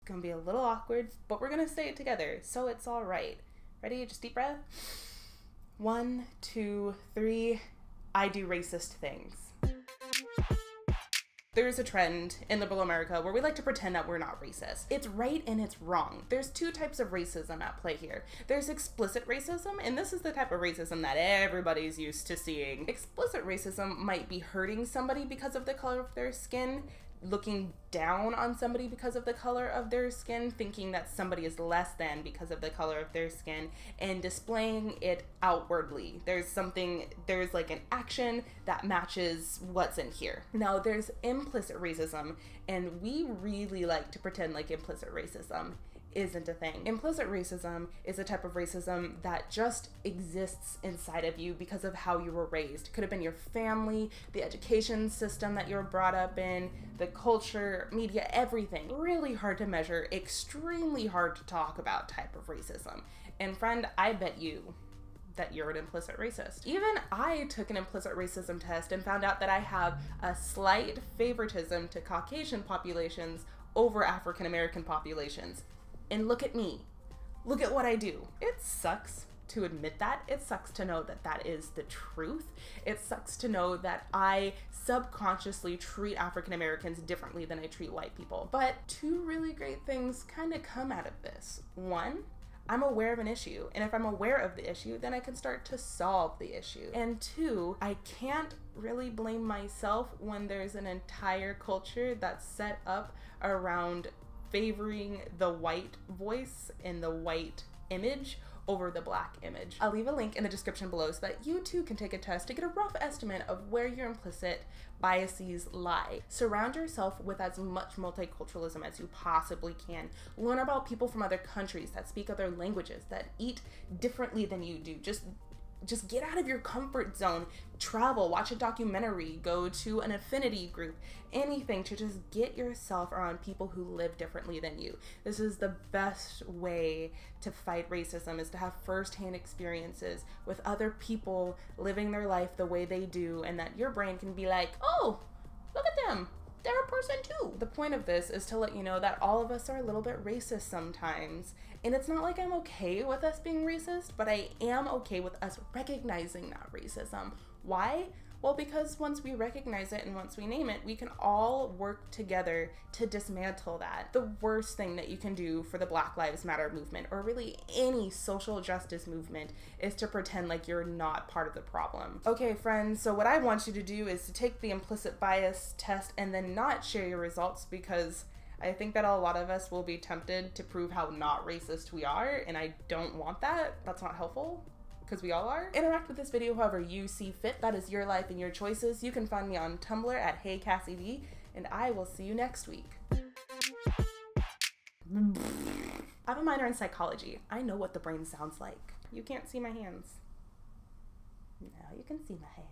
gonna be a little awkward, but we're gonna say it together, so it's all right. Ready? Just deep breath. 1, 2, 3. I do racist things. There's a trend in liberal America where we like to pretend that we're not racist. It's right and it's wrong. There's two types of racism at play here. There's explicit racism, and this is the type of racism that everybody's used to seeing. Explicit racism might be hurting somebody because of the color of their skin, looking down on somebody because of the color of their skin, thinking that somebody is less than because of the color of their skin, and displaying it outwardly. There's like an action that matches what's in here. Now there's implicit racism, and we really like to pretend like implicit racism isn't a thing. Implicit racism is a type of racism that just exists inside of you because of how you were raised. Could have been your family, the education system that you were brought up in, the culture, media, everything. Really hard to measure, extremely hard to talk about type of racism. And friend, I bet you that you're an implicit racist. Even I took an implicit racism test and found out that I have a slight favoritism to Caucasian populations over African American populations. And look at me. Look at what I do. It sucks to admit that. It sucks to know that that is the truth. It sucks to know that I subconsciously treat African Americans differently than I treat white people. But two really great things kind of come out of this. One, I'm aware of an issue, and if I'm aware of the issue, then I can start to solve the issue. And two, I can't really blame myself when there's an entire culture that's set up around favoring the white voice and the white image over the black image. I'll leave a link in the description below so that you too can take a test to get a rough estimate of where your implicit biases lie. Surround yourself with as much multiculturalism as you possibly can. Learn about people from other countries that speak other languages, that eat differently than you do. Just get out of your comfort zone, travel, watch a documentary, go to an affinity group, anything to just get yourself around people who live differently than you. This is the best way to fight racism, is to have firsthand experiences with other people living their life the way they do, and that your brain can be like, oh, look at them. They're a person too. The point of this is to let you know that all of us are a little bit racist sometimes. And it's not like I'm okay with us being racist, but I am okay with us recognizing that racism. Why? Well, because once we recognize it and once we name it, we can all work together to dismantle that. The worst thing that you can do for the Black Lives Matter movement, or really any social justice movement, is to pretend like you're not part of the problem. Okay, friends, so what I want you to do is to take the implicit bias test and then not share your results, because I think that a lot of us will be tempted to prove how not racist we are, and I don't want that. That's not helpful, because we all are. Interact with this video however you see fit. That is your life and your choices. You can find me on Tumblr at HeyCassieV, and I will see you next week. I have a minor in psychology. I know what the brain sounds like. You can't see my hands. Now you can see my hands.